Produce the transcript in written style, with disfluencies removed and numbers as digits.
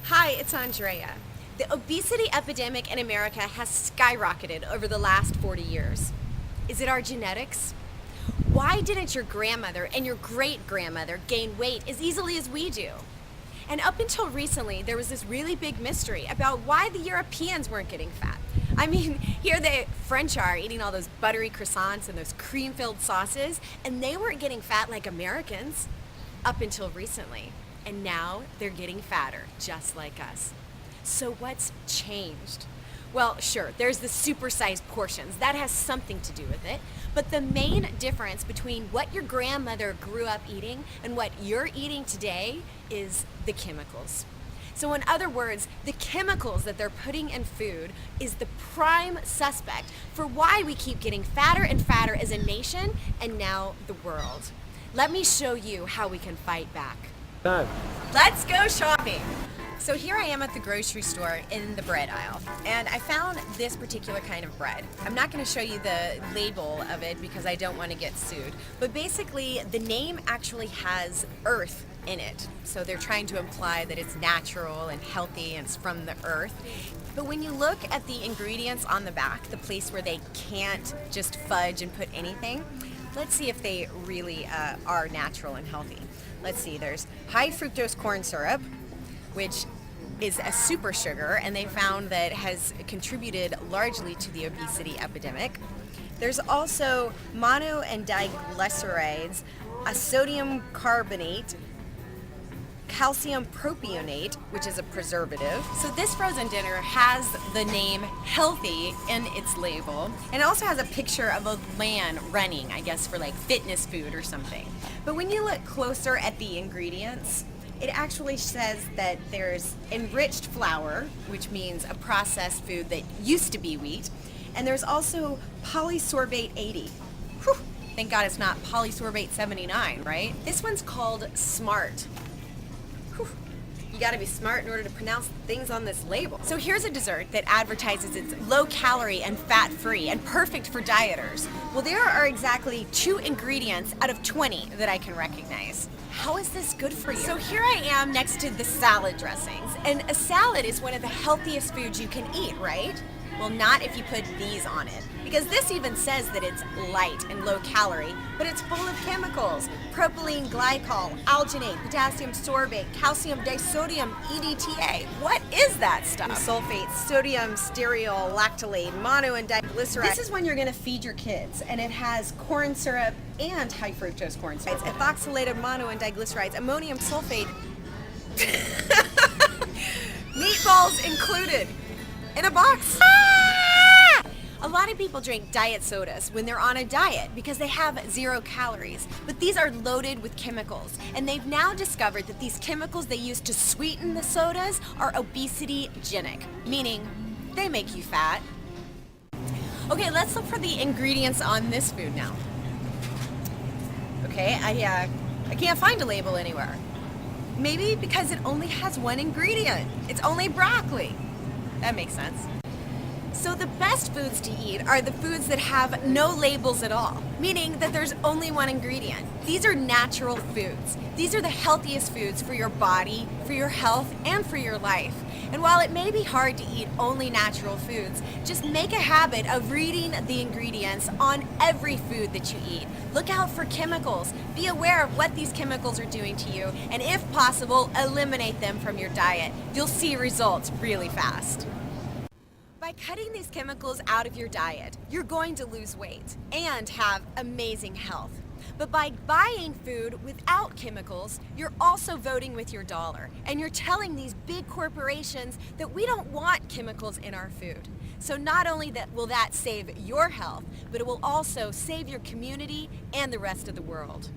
Hi, it's Andrea. The obesity epidemic in America has skyrocketed over the last 40 years. Is it our genetics? Why didn't your grandmother and your great-grandmother gain weight as easily as we do? And up until recently, there was this really big mystery about why the Europeans weren't getting fat. I mean, here the French are eating all those buttery croissants and those cream-filled sauces, and they weren't getting fat like Americans up until recently. And now they're getting fatter, just like us. So what's changed? Well, sure, there's the supersized portions. That has something to do with it. But the main difference between what your grandmother grew up eating and what you're eating today is the chemicals. So in other words, the chemicals that they're putting in food is the prime suspect for why we keep getting fatter and fatter as a nation and now the world. Let me show you how we can fight back. Time. Let's go shopping. So here I am at the grocery store in the bread aisle, and I found this particular kind of bread. I'm not going to show you the label of it because I don't want to get sued, but basically the name actually has earth in it. So they're trying to imply that it's natural and healthy and it's from the earth. But when you look at the ingredients on the back, the place where they can't just fudge and put anything, let's see if they really are natural and healthy. Let's see, there's high fructose corn syrup, which is a super sugar, and they found that has contributed largely to the obesity epidemic. There's also mono and diglycerides, a sodium carbonate, calcium propionate, which is a preservative. So this frozen dinner has the name healthy in its label, and it also has a picture of a man running, I guess for like fitness food or something. But when you look closer at the ingredients, it actually says that there's enriched flour, which means a processed food that used to be wheat, and there's also polysorbate 80. Whew, thank God it's not polysorbate 79, right? This one's called Smart. Whew. You gotta be smart in order to pronounce things on this label. So here's a dessert that advertises it's low calorie and fat free and perfect for dieters. Well, there are exactly 2 ingredients out of 20 that I can recognize. How is this good for you? So here I am next to the salad dressings, and a salad is one of the healthiest foods you can eat, right? Well, not if you put these on it, because this even says that it's light and low calorie, but it's full of chemicals. Propylene glycol, alginate, potassium sorbate, calcium disodium, EDTA. What is that stuff? Sulfate, sodium stearyl lactylate, mono and diglyceride. This is when you're gonna feed your kids, and it has corn syrup and high fructose corn syrup. It's ethoxylated mono and diglycerides, ammonium sulfate. Meatballs included. In a box. A lot of people drink diet sodas when they're on a diet because they have 0 calories, but these are loaded with chemicals, and they've now discovered that these chemicals they use to sweeten the sodas are obesity-genic, meaning they make you fat. Okay, let's look for the ingredients on this food now. Okay, I can't find a label anywhere. Maybe because it only has 1 ingredient. It's only broccoli. That makes sense. So the best foods to eat are the foods that have no labels at all, meaning that there's only 1 ingredient. These are natural foods. These are the healthiest foods for your body, for your health, and for your life. And while it may be hard to eat only natural foods, just make a habit of reading the ingredients on every food that you eat. Look out for chemicals. Be aware of what these chemicals are doing to you, and if possible, eliminate them from your diet. You'll see results really fast. By cutting these chemicals out of your diet, you're going to lose weight and have amazing health. But by buying food without chemicals, you're also voting with your dollar, and you're telling these big corporations that we don't want chemicals in our food. So not only will that save your health, but it will also save your community and the rest of the world.